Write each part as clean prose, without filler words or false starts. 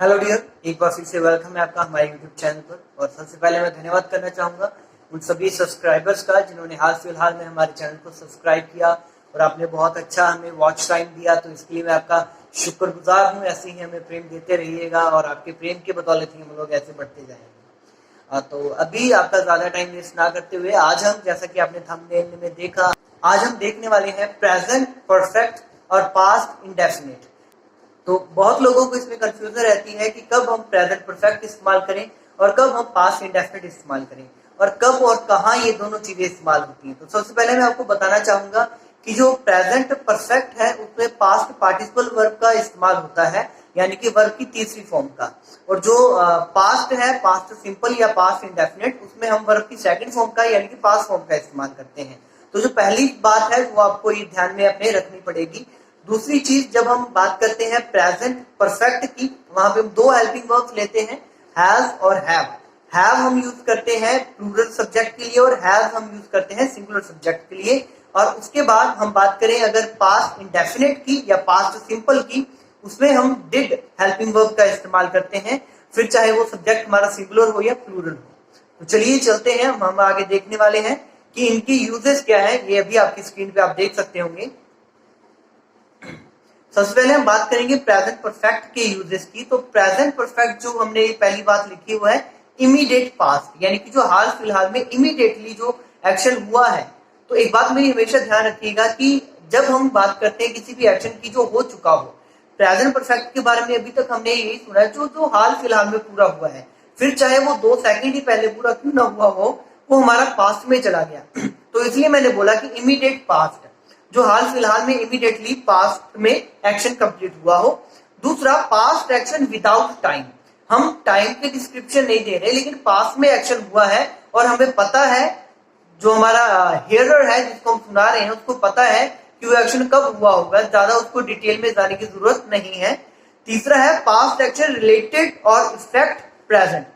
Hello dear, एक बार फिर से वेलकम है आपका हमारे यूट्यूब चैनल पर। और सबसे पहले मैं धन्यवाद करना चाहूंगा उन सभी सब्सक्राइबर्स का जिन्होंने हाल फिलहाल में हमारे चैनल को सब्सक्राइब किया और आपने बहुत अच्छा हमें वॉच टाइम दिया, तो इसके लिए मैं आपका शुक्रगुजार हूँ। ऐसे ही हमें प्रेम देते रहिएगा और आपके प्रेम के बदौलत ही हम लोग ऐसे बढ़ते जाएंगे। तो अभी आपका ज्यादा टाइम वेस्ट ना करते हुए आज हम, जैसा कि आपने थंबनेल में देखा, आज हम देखने वाले हैं प्रेजेंट परफेक्ट और पास्ट इंडेफिनिट। तो बहुत लोगों को इसमें कंफ्यूजन रहती है कि कब हम प्रेजेंट परफेक्ट इस्तेमाल करें और कब हम पास्ट इंडेफिनिट इस्तेमाल करें और कब और कहाँ ये दोनों चीजें इस्तेमाल होती हैं। तो सबसे पहले मैं आपको बताना चाहूंगा कि जो प्रेजेंट परफेक्ट है उसमें पास्ट पार्टिसिपल वर्ब का इस्तेमाल होता है, यानी कि वर्ब की तीसरी फॉर्म का। और जो पास्ट है, पास्ट सिंपल या पास्ट इंडेफिनिट, उसमें हम वर्ब की सेकंड फॉर्म का यानी कि पास्ट फॉर्म का इस्तेमाल करते हैं। तो जो पहली बात है वो आपको ये ध्यान में अपने रखनी पड़ेगी। दूसरी चीज, जब हम बात करते हैं प्रेजेंट परफेक्ट की, वहां पे हम दो हेल्पिंग वर्ब्स लेते हैं, हैज और हैव। हैव हम यूज करते हैं प्लूरल सब्जेक्ट के लिए और हैज हम यूज करते हैं सिंगुलर सब्जेक्ट के लिए। और उसके बाद हम बात करें अगर पास्ट इंडेफिनिट की या पास्ट सिंपल की, उसमें हम डिड हेल्पिंग वर्ब का इस्तेमाल करते हैं, फिर चाहे वो सब्जेक्ट हमारा सिंगुलर हो या प्लूरल हो। तो चलिए चलते हैं, हम आगे देखने वाले हैं कि इनकी यूजेस क्या है। ये अभी आपकी स्क्रीन पे आप देख सकते होंगे। सबसे पहले हम बात करेंगे प्रेजेंट परफेक्ट के यूजेस की। तो प्रेजेंट परफेक्ट जो हमने पहली बात लिखी हुआ है इमीडिएट पास्ट, यानी कि जो हाल फिलहाल में इमीडिएटली जो एक्शन हुआ है। तो एक बात मेरी हमेशा ध्यान रखिएगा कि जब हम बात करते हैं किसी भी एक्शन की जो हो चुका हो, प्रेजेंट परफेक्ट के बारे में अभी तक हमने यही सुना है जो जो हाल फिलहाल में पूरा हुआ है, फिर चाहे वो 2 सेकंड ही पहले पूरा क्यों ना हुआ हो, वो हमारा पास्ट में चला गया। तो इसलिए मैंने बोला कि इमीडिएट पास्ट, जो हाल फिलहाल में इमीडिएटली पास्ट में एक्शन कंप्लीट हुआ हो। दूसरा, पास्ट एक्शन विदाउट टाइम। हम टाइम के डिस्क्रिप्शन नहीं दे रहे, लेकिन पास्ट में एक्शन हुआ है और हमें पता है, जो हमारा हेयरर है जिसको हम सुना रहे हैं उसको पता है कि वो एक्शन कब हुआ होगा, ज्यादा उसको डिटेल में जाने की जरूरत नहीं है। तीसरा है पास्ट एक्शन रिलेटेड और इफेक्ट प्रेजेंट।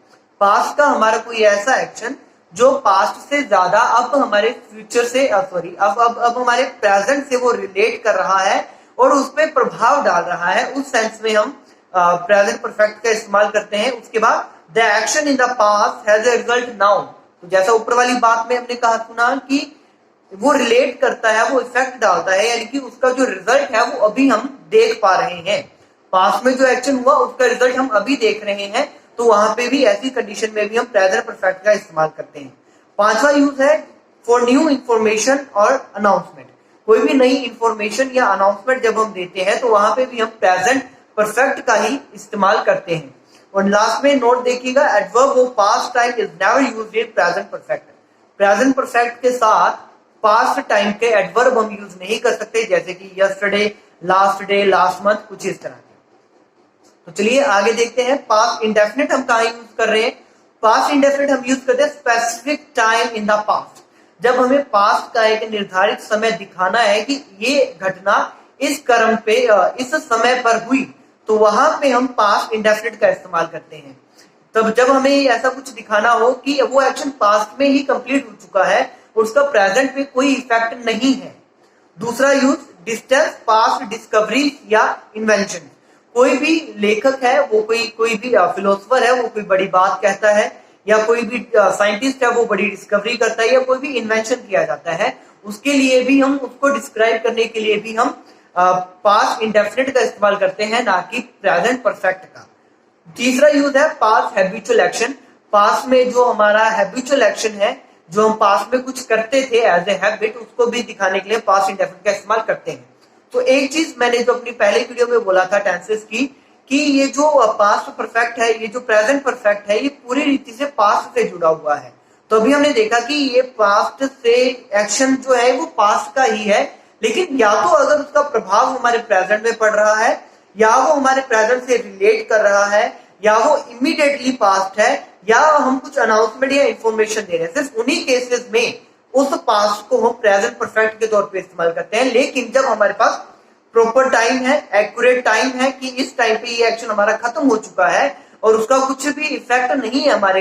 पास्ट का हमारा कोई ऐसा एक्शन जो पास्ट से ज्यादा अब हमारे फ्यूचर से अब हमारे प्रेजेंट से वो रिलेट कर रहा है और उस पर प्रभाव डाल रहा है, उस सेंस में हम प्रेजेंट परफेक्ट का इस्तेमाल करते हैं। उसके बाद the action in the past has a result now. तो जैसा ऊपर वाली बात में हमने कहा सुना कि वो रिलेट करता है, वो इफेक्ट डालता है, यानी कि उसका जो रिजल्ट है वो अभी हम देख पा रहे हैं। पास्ट में जो एक्शन हुआ उसका रिजल्ट हम अभी देख रहे हैं, तो वहां पे भी ऐसी कंडीशन में भी हम प्रेजेंट परफेक्ट का इस्तेमाल करते हैं। पांचवा यूज है फॉर न्यू इंफॉर्मेशन और अनाउंसमेंट। कोई भी नई इंफॉर्मेशन या अनाउंसमेंट जब हम देते हैं तो वहां पे भी हम प्रेजेंट परफेक्ट का ही इस्तेमाल करते हैं। और लास्ट में नोट देखिएगा, adverb of past time is never used in present perfect. Present perfect के साथ पास्ट टाइम के एडवर्ब हम यूज नहीं कर सकते, जैसे कि yesterday, last day, last month, कुछ इस तरह के। तो चलिए आगे देखते हैं पास्ट इंडेफिनिट हम कहाँ यूज कर रहे हैं। पास्ट इंडेफिनिट हम यूज करते हैं specific time in the past. जब हमें पास्ट का एक निर्धारित समय दिखाना है कि ये घटना इस क्रम पे इस समय पर हुई, तो वहां पे हम पास्ट इंडेफिनिट का इस्तेमाल करते हैं। तब जब हमें ऐसा कुछ दिखाना हो कि वो एक्शन पास्ट में ही कंप्लीट हो चुका है और उसका प्रेजेंट में कोई इफेक्ट नहीं है। दूसरा यूज डिस्टेंस पास्ट डिस्कवरी या इन्वेंशन। कोई भी लेखक है, वो कोई भी फिलोसफर है, वो कोई बड़ी बात कहता है, या कोई भी साइंटिस्ट है वो बड़ी डिस्कवरी करता है, या कोई भी इन्वेंशन किया जाता है, उसके लिए भी हम उसको डिस्क्राइब करने के लिए भी हम पास्ट इंडेफिनिट का इस्तेमाल करते हैं, ना कि प्रेजेंट परफेक्ट का। तीसरा यूज है पास्ट हैबिचुअल एक्शन। पास्ट में जो हमारा हैबिचुअल एक्शन है, जो हम पास्ट में कुछ करते थे एज ए हैबिट, उसको भी दिखाने के लिए पास्ट इंडेफिनिट का इस्तेमाल करते हैं। तो एक चीज मैंने जो अपनी पहले वीडियो में बोला था टेंसेस की, कि ये जो पास्ट परफेक्ट है, ये जो प्रेजेंट परफेक्ट है, ये पूरी रीति से पास्ट से जुड़ा हुआ है। तो अभी हमने देखा कि ये पास्ट से एक्शन जो है वो पास्ट का ही है, लेकिन या तो अगर उसका प्रभाव हमारे प्रेजेंट में पड़ रहा है, या वो हमारे प्रेजेंट से रिलेट कर रहा है, या वो इमीडिएटली पास्ट है, या हम कुछ अनाउंसमेंट या इंफॉर्मेशन दे रहे हैं। सिर्फ उन्हीं केसेस में उस पास्ट को हम प्रेजेंट परफेक्ट के तौर पे इस्तेमाल करते हैं। लेकिन जब हमारे पास प्रॉपर टाइम है, एक्यूरेट टाइम है कि इस टाइम पे ये एक्शन हमारा खत्म हो चुका है और उसका कुछ भी इफेक्ट नहीं है हमारे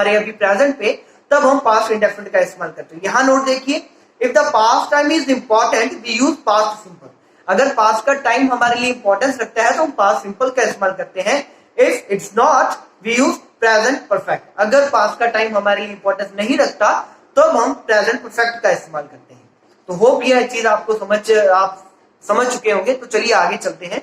अभी प्रेजेंट पे, तब हम पास्ट इंडेफिनिट का इस्तेमाल करते हैं। यहाँ नोट देखिए, if the past time is important we use past simple. अगर पास्ट का टाइम हमारे लिए इंपॉर्टेंस रखता है तो हम पास्ट सिंपल का इस्तेमाल करते हैं। If it's not we use present perfect. अगर पास्ट का टाइम हमारे लिए इंपॉर्टेंस नहीं रखता तो हम प्रेजेंट परफेक्ट का इस्तेमाल करते हैं। तो होप यह चीज आपको आप समझ चुके होंगे। तो चलिए आगे चलते हैं।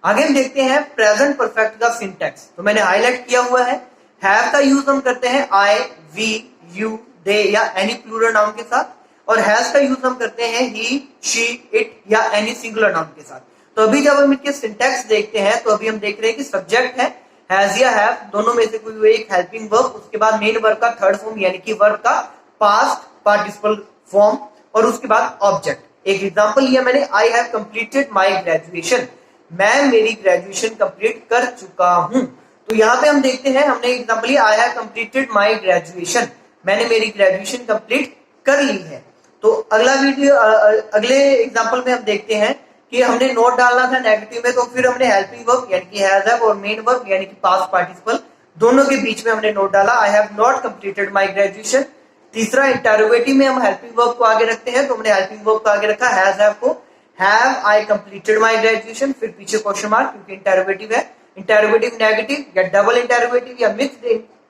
आगे हम देखते हैं प्रेजेंट परफेक्ट का सिंटैक्स। तो मैंने हाईलाइट किया हुआ है। हैव का यूज हम करते हैं आई, वी, यू, दे या एनी प्लूरल नाउन के साथ, और हैज का यूज हम करते हैं ही, शी, इट या एनी सिंगुलर नाउन के साथ। तो अभी जब हम इनके सिंटैक्स देखते हैं तो अभी हम देख रहे हैं कि सब्जेक्ट है हैज या हैव, दोनों में से कोई एक हेल्पिंग वर्ब, उसके बाद मेन वर्ब का थर्ड फॉर्म यानी कि वर्ब का पास्ट पार्टिसिपल फॉर्म, और उसके बाद ऑब्जेक्ट। एक एग्जांपल लिया मैंने, I have completed my graduation, मैं मेरी ग्रेजुएशन कंप्लीट कर चुका हूं। तो यहाँ पे हम देखते हैं, हमने एग्जांपल लिया I have completed my graduation, मैंने मेरी ग्रेजुएशन कंप्लीट कर ली है। तो अगले एग्जांपल में हम देखते हैं कि हमने नोट डालना था नेगेटिव में, तो फिर हमने हेल्पिंग वर्ब यानी कि हैज हैव और मेन वर्ब यानी कि पास्ट पार्टिसिपल दोनों के बीच में हमने नोट डाला, I have not completed my graduation. तीसरा इंटरोगेटिव में हम हेल्पिंग वर्ब को आगे रखते हैं, तो हमने हेल्पिंग वर्ब को आगे रखा हैज हैव को, have I completed my graduation, फिर पीछे क्वेश्चन मार्क क्योंकि इंटरोगेटिव है। इंटरोगेटिव नेगेटिव या डबल इंटरोगेटिव या मिक्स्ड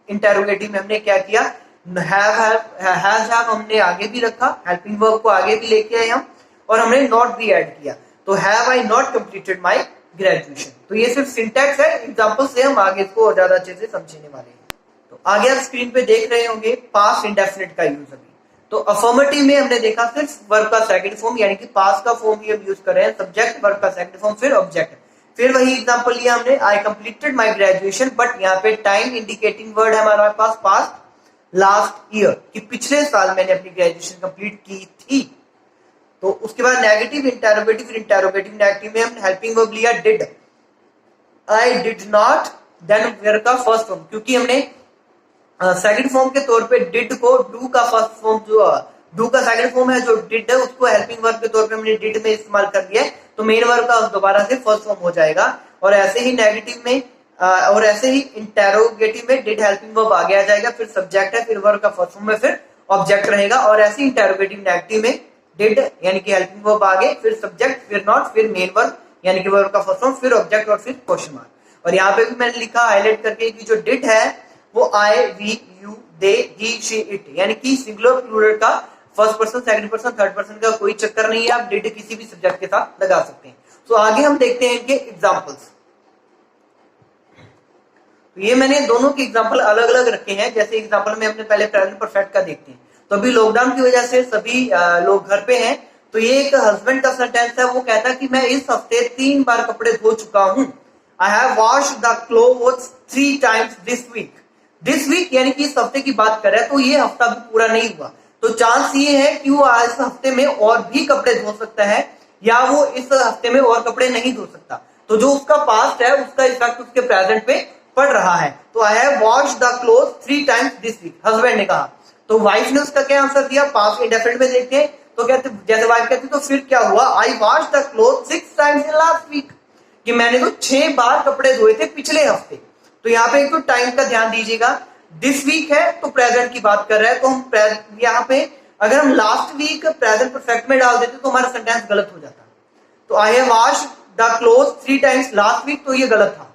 इंटरोगेटिव में हमने क्या किया, हैज हैव हमने आगे भी रखा, हेल्पिंग वर्ब को आगे भी लेके आए हम, और हमने नॉट भी ऐड किया। तो have I not completed my graduation. तो ये सिर्फ सिंटैक्स है, एग्जांपल से हम आगे इसको और ज्यादा अच्छे से समझने वाले हैं। तो आगे आप स्क्रीन पे देख रहे होंगे पास्ट इंडेफिनिट का यूज अभी। तो अफर्मेटिव में हमने देखा सिर्फ वर्ब का सेकंड फॉर्म यानी कि पास्ट का फॉर्म ही हम यूज कर रहे हैं, सब्जेक्ट, वर्ब का सेकंड फॉर्म, फिर ऑब्जेक्ट। फिर वही एग्जांपल लिया हमने, I completed my graduation, but यहाँ पे टाइम इंडिकेटिंग वर्ड है हमारे पास पास्ट, लास्ट ईयर, कि पिछले साल मैंने अपनी ग्रेजुएशन कंप्लीट की थी। तो उसके बाद नेगेटिव इंटरोगेटिव, फिर इंटरोगेटिव नेगेटिव में हमने हेल्पिंग वर्ब लिया did, I did not, then verb का फर्स्ट फॉर्म, क्योंकि हमने सेकंड फॉर्म के तौर पे डिड को डू का फर्स्ट फॉर्म जो डू का सेकंड फॉर्म है जो डिड है उसको हेल्पिंग वर्ब के तौर पे हमने डिड में इस्तेमाल कर दिया है, तो मेन वर्ब का दोबारा से फर्स्ट फॉर्म हो जाएगा। और ऐसे ही नेगेटिव में और ऐसे ही इंटरोगेटिव में डिड हेल्पिंग वर्ब आगे आ जाएगा, फिर सब्जेक्ट है, फिर वर्ब का फर्स्ट फॉर्म में फिर ऑब्जेक्ट रहेगा। और ऐसे ही इंटरोगेटिव नेगेटिव में डिड यानी कि हेल्पिंग वर्ब आगे, फिर सब्जेक्ट, फिर नॉट, फिर मेन वर्ब यानी कि वर्ब का फर्स्ट फॉर्म, फिर ऑब्जेक्ट और फिर क्वेश्चन मार्क। और यहाँ पे भी मैंने लिखा हाईलाइट करके कि जो डिड है वो I, we, you, they, he, she, it यानी कि सिंगुलर प्लूरल का first person, second person, third person का कोई चक्कर नहीं है, आप डिड किसी भी सब्जेक्ट के साथ लगा सकते हैं। तो आगे हम देखते हैं इनके एग्जांपल्स। तो ये मैंने दोनों के एग्जांपल अलग अलग रखे हैं। जैसे एग्जांपल में हमने पहले प्रेजेंट परफेक्ट का देखते हैं। तो अभी लॉकडाउन की वजह से सभी लोग घर पे हैं, तो ये एक हस्बैंड का सेंटेंस है, वो कहता है कि मैं इस हफ्ते 3 बार कपड़े धो चुका हूं। I have washed the clothes 3 times this week. This week यानी कि इस हफ्ते की बात कर रहा है, तो ये हफ्ता भी पूरा नहीं हुआ, तो चांस ये है कि वो इस हफ्ते में और भी कपड़े धो सकता है या वो इस हफ्ते में और कपड़े नहीं धो सकता। तो जो उसका पास्ट है उसका इफेक्ट उसके प्रेजेंट पे पड़ रहा है। तो I have washed the clothes 3 times this week, husband ने कहा। तो वाइफ ने उसका क्या आंसर दिया, पास्ट इंडेफिनिट में देखते हैं। तो कहते जैसे वाइफ कहती तो फिर क्या हुआ, I washed the clothes 6 times in last week, कि मैंने तो 6 बार कपड़े धोए थे पिछले हफ्ते। तो यहाँ पे एक तो टाइम का ध्यान दीजिएगा, दिस वीक है तो प्रेजेंट की बात कर रहा है, तो हम यहाँ पे अगर हम लास्ट वीक प्रेजेंट परफेक्ट में डाल देते तो हमारा सेंटेंस गलत हो जाता। तो I have washed the clothes 3 times last week, तो ये गलत था।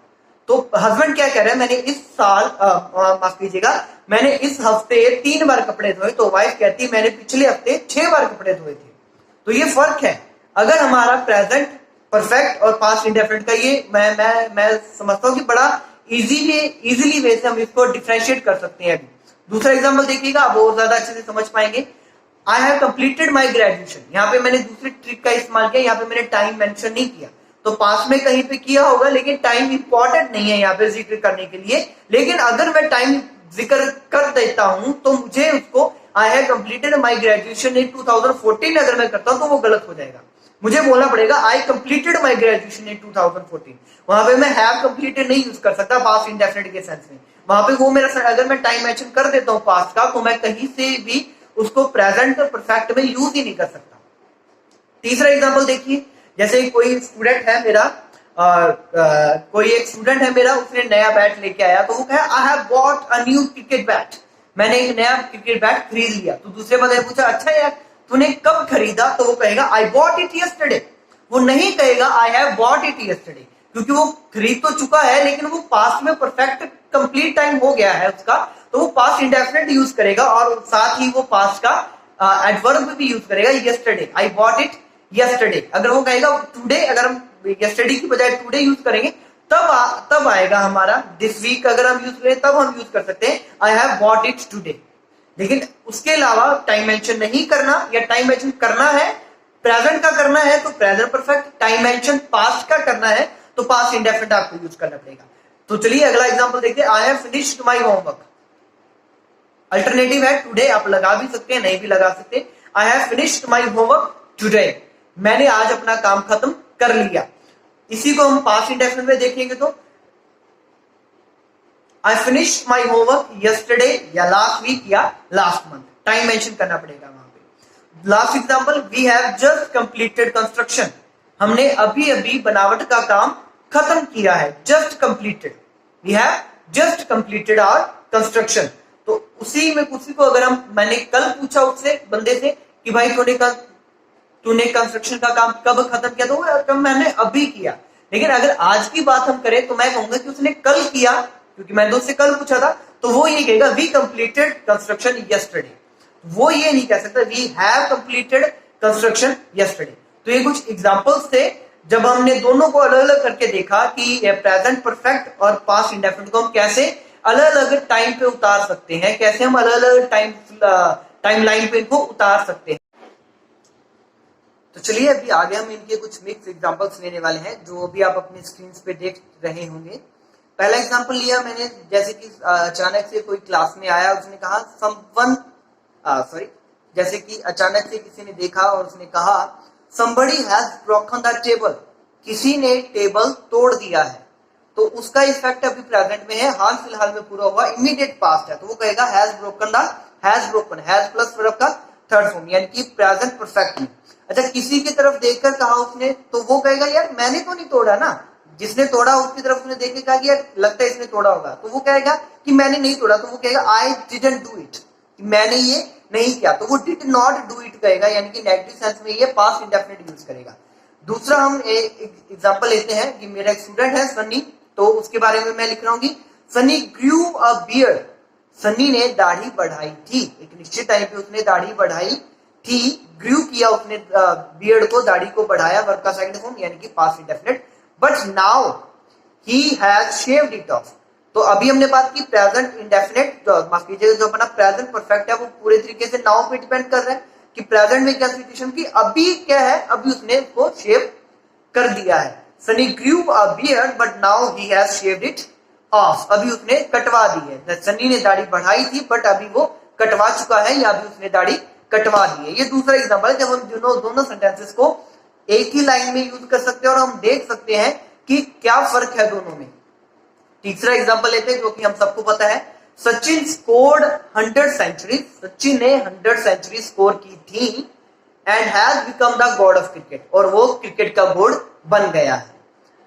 तो हस्बैंड क्या कह रहा है, मैंने इस साल माफ कीजिएगा, मैंने इस हफ्ते 3 बार कपड़े धोए। तो वाइफ कहती मैंने पिछले हफ्ते 6 बार कपड़े धोए थे। तो ये फर्क है। अगर हमारा प्रेजेंट परफेक्ट और पास्ट इंडेफिनिट का ये मैं समझता हूँ कि बड़ा इजीली वे से हम इसको डिफरेंशिएट कर सकते हैं। अभी दूसरा एग्जांपल देखिएगा, आप और ज्यादा अच्छे से समझ पाएंगे। I have completed my graduation, यहाँ पे मैंने दूसरी ट्रिक का इस्तेमाल किया, यहाँ पे मैंने टाइम मेंशन नहीं किया। तो पास्ट में कहीं पे किया होगा लेकिन टाइम इंपॉर्टेंट नहीं है यहाँ पे जिक्र करने के लिए। लेकिन अगर मैं टाइम जिक्र कर देता हूं तो मुझे उसको I have completed my graduation in 2014 अगर मैं करता हूं तो वो गलत हो जाएगा। मुझे बोलना पड़ेगा I completed my graduation in 2014। वहां पे मैं हैव कंप्लीटेड नहीं यूज कर सकता पास्ट इंडेफिनिट के सेंस में। वहां पे वो मेरा अगर मैं टाइम मेंशन कर देता हूं पास्ट का तो मैं कहीं से भी उसको प्रेजेंट परफेक्ट में यूज ही नहीं कर सकता। तीसरा एग्जांपल देखिए, जैसे कोई स्टूडेंट है मेरा उसने नया बैट लेके आया, तो वो कहे I have bought a new cricket bat, मैंने एक नया क्रिकेट बैट खरीद लिया। तो दूसरे बंदे ने पूछा अच्छा यार तूने कब खरीदा, तो वो कहेगा आई बॉट इट यस्टरडे। वो नहीं कहेगा I have bought it yesterday, क्योंकि वो खरीद तो चुका है लेकिन वो पास्ट में परफेक्ट कंप्लीट टाइम हो गया है उसका, तो वो पास्ट इंडेफिनिट यूज करेगा और साथ ही वो पास्ट का एडवर्ब भी यूज करेगा yesterday, I bought it yesterday. अगर वो कहेगा टुडे, अगर हम यस्टरडे की बजाय टुडे यूज करेंगे तब आएगा हमारा दिस वीक। अगर हम यूज करें तब हम यूज कर सकते हैं I have bought it today. लेकिन उसके अलावा टाइम मेंशन नहीं करना, या टाइम मेंशन करना है प्रेजेंट का करना है तो present perfect, time mention past का करना है तो पास्ट इंडेफिनिट आपको यूज करना पड़ेगा। तो चलिए अगला एग्जांपल देखते हैं। I have finished my homework. Alternative है टुडे, आप लगा भी सकते हैं नहीं भी लगा सकते। I have finished my homework today, मैंने आज अपना काम खत्म कर लिया। इसी को हम पास्ट इंडेफिनिट में देखेंगे तो I finished my homework yesterday या लास्ट वीक या लास्ट मंथ, टाइम मेंशन करना पड़ेगा वहां पे। Last example, we have just completed construction, हमने अभी अभी बनावट का काम खत्म किया है। Just completed, we have just completed our construction. तो उसी को अगर मैंने कल पूछा उससे बंदे से कि भाई तूने कंस्ट्रक्शन का काम कब खत्म किया, तो वो मैंने अभी किया। लेकिन अगर आज की बात हम करें तो मैं कहूंगा कि उसने कल किया, क्योंकि मैंने उससे कल पूछा था, तो वो ये कहेगा वी कंप्लीटेड कंस्ट्रक्शन यस्टरडे। वो ये नहीं कह सकता we have completed construction yesterday. तो ये कुछ एग्जांपल्स थे जब हमने दोनों को अलग अलग करके देखा कि प्रेजेंट परफेक्ट और पास्ट इंडेफिनिट को हम कैसे अलग अलग टाइम पे उतार सकते हैं, कैसे हम अलग अलग टाइम लाइन पे इनको उतार सकते हैं। तो चलिए अभी आगे हम इनके कुछ मिक्स एग्जांपल्स लेने वाले हैं जो अभी आप अपनी स्क्रीन पे देख रहे होंगे। पहला एग्जांपल लिया मैंने, जैसे कि अचानक से कोई क्लास में आया, उसने कहा जैसे कि अचानक से किसी ने देखा और उसने कहा somebody has broken the table, किसी ने टेबल तोड़ दिया है। तो उसका इफेक्ट अभी प्रेजेंट में है, हाल फिलहाल में पूरा हुआ, इमीडिएट पास्ट है, तो वो कहेगा has broken, has plus verb का थर्ड फॉर्म यानी कि प्रेजेंट परफेक्ट में। अच्छा, किसी की तरफ देखकर कहा उसने, तो वो कहेगा यार मैंने तो नहीं तोड़ा ना, जिसने तोड़ा उसकी तरफ उसने देख के कहा कि यार लगता है इसने तोड़ा होगा, तो वो कहेगा कि मैंने नहीं तोड़ा, तो वो कहेगा आई डिडंट डू इट, मैंने ये नहीं किया, तो वो डिड नॉट डू इट कहेगा, यानी कि नेगेटिव सेंस में ये पास्ट इंडेफिनिट यूज करेगा। दूसरा हम एग्जांपल लेते हैं कि मेरा एक स्टूडेंट है सन्नी, तो उसके बारे में मैं लिख रहा हूँ कि सन्नी ग्रू अ बियर्ड, सन्नी ने दाढ़ी बढ़ाई थी, एक निश्चित टाइम पे उसने दाढ़ी बढ़ाई थी, ग्रू किया उसने बियर्ड को, दाढ़ी को बढ़ाया, वर्ब का सेकंड फॉर्म यानी कि past indefinite. But now he has shaved it of, तो अभी हमने बात की प्रेजेंट इंडेफिनिट, माफ कीजिएगा जो अपना प्रेजेंट परफेक्ट है वो पूरे तरीके से नाउ पे डिपेंड कर रहा है कि प्रेजेंट में क्या सिचुएशन की, अभी क्या है, अभी उसने उसको शेव कर दिया है। Sunny grew a beard but now he has shaved it off, अभी उसने कटवा दी है। सनी ने दाढ़ी बढ़ाई थी बट अभी वो कटवा चुका है या अभी उसने दाढ़ी कटवा दी है। ये दूसरा एग्जांपल है जब हम दोनों सेंटेंसेस को एक ही लाइन में यूज कर सकते हैं और हम देख सकते हैं कि क्या फर्क है दोनों में। तीसरा एग्जांपल लेते हैं जो कि हम सबको पता है, सचिन स्कोर्ड 100 सेंचुरीज, सचिन ने 100 सेंचुरी स्कोर की थी and has become the God of cricket, और वो क्रिकेट का गॉड बन गया है,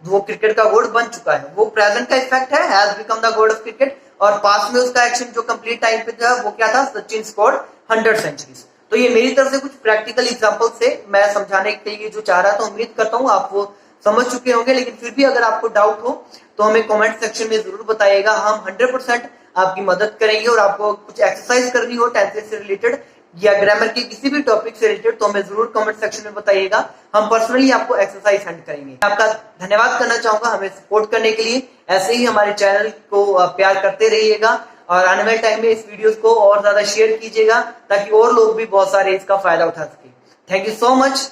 वो क्रिकेट का गॉड बन चुका है। वो प्रेजेंट का इफेक्ट है has become the God of cricket, और पास्ट में उसका एक्शन जो कंप्लीट टाइम पे था वो क्या था, सचिन स्कोर्ड 100 सेंचुरीज। तो ये मेरी तरफ से कुछ प्रैक्टिकल एग्जांपल से मैं समझाने के लिए जो चाह रहा था, उम्मीद करता हूँ आप वो समझ चुके होंगे। लेकिन फिर भी अगर आपको डाउट हो तो हमें कमेंट सेक्शन में जरूर बताइएगा, हम 100% आपकी मदद करेंगे। और आपको कुछ एक्सरसाइज करनी हो टेंसेस से रिलेटेड या ग्रामर के किसी भी टॉपिक से रिलेटेड तो हमें जरूर कमेंट सेक्शन में बताइएगा, हम पर्सनली आपको एक्सरसाइज सेंड करेंगे। आपका धन्यवाद करना चाहूंगा हमें सपोर्ट करने के लिए, ऐसे ही हमारे चैनल को प्यार करते रहिएगा और आने वाले टाइम में इस वीडियोस को और ज्यादा शेयर कीजिएगा ताकि और लोग भी बहुत सारे इसका फायदा उठा सके। Thank you so much.